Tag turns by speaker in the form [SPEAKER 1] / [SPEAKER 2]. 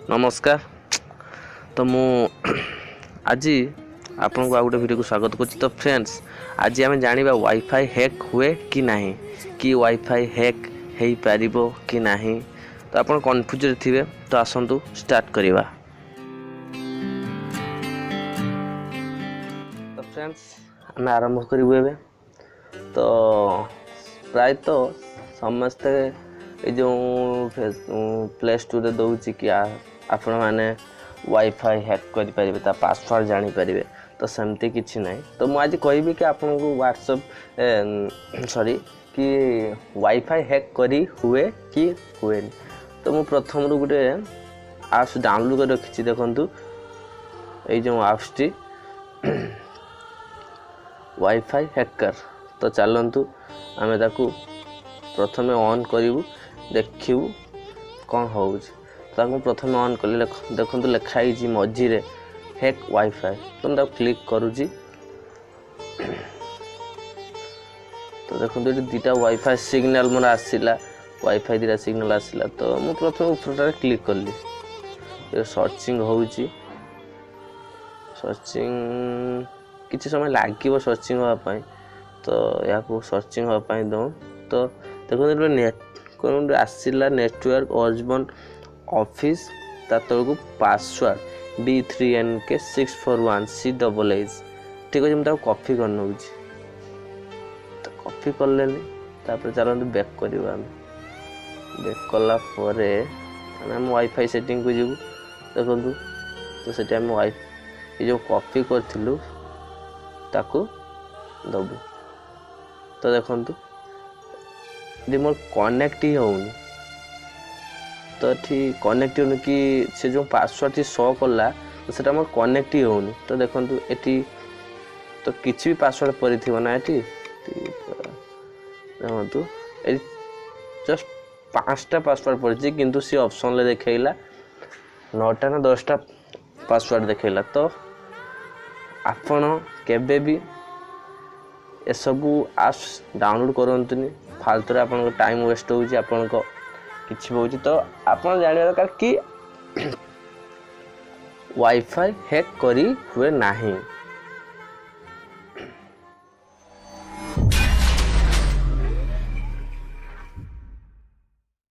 [SPEAKER 1] नमस्कार। तो मु आज आपन को आ गोटे वीडियो को स्वागत करछि। तो फ्रेंड्स आज आम जानिबा वाईफाई हैक हुए कि नहीं, कि वाईफाई हैक हो पारिबो कि नहीं। तो आपन कन्फ्यूज थिबे, तो आसंतु स्टार्ट करिबा। तो फ्रेंड्स आम आरंभ करिबु एबे। तो प्राय तो समस्ते ये जो प्ले स्टोर दौर कि आपण मैंने वाईफाई हैक करें पासवर्ड जानीपर। तो सेमती किसी ना। तो मुझे कहि कि आपन को व्हाट्सएप सॉरी कि वाईफाई हैक करी हुए कि हुए। तो मु प्रथम रू गोटे आप्स डाउनलोड कर रखी। देखु ये जो आप्स टी वाईफाई हैकर। तो चलतु आम ताकू प्रथमे ऑन करूँ, देखू कौन हो। प्रथम ऑन कले देखो लिखाई मझी हैक वाईफाई। तो मैं क्लिक करुँगी। तो देखो ये दुटा वाईफाई सिग्नल मोर आसला, वाईफाई दुटा सिग्नल आसला। तो मुझे प्रथम ऊपर क्लिक कली। सर्चिंग होची, सर्चिंग किसी समय लगे सर्चिंग होगापाई। तो या सर्चिंग होगापाई दो। तो देखो नेट आसला नेटवर्क अर्जबन ऑफिस तलू पासवर्ड D3NK641C88। ठीक अच्छे मुझे कॉपी कर नौ। तो कॉपी कले चलते बैक करवा। बैक कलापर आम वाईफाई सेटिंग को जीव। देखो तो से आम वाईफाई जो कॉपी करूँ ताकू दबू। तो देखु मोर कनेक्ट ही होनी। तो ठीक कनेक्ट हो कि से जो पासवर्ड शो कला तो मोर कनेक्ट ही होनी। तो देखो ये तो किसी भी पासवर्ड पड़ी थी ना। ये देखो ये जस्ट 5टा पासवर्ड पड़ी किंतु सी ऑप्शन देखला 9टा ना 10टा पासवर्ड देखला। तो आपण केबे भी ए सबू एप्स डाउनलोड करंतुनी। फालतू आपन टाइम वेस्ट होउची, आपन को किछि होउची। तो आपन जानिबा दरकार कि वाईफाई हैक करी हुए नाही।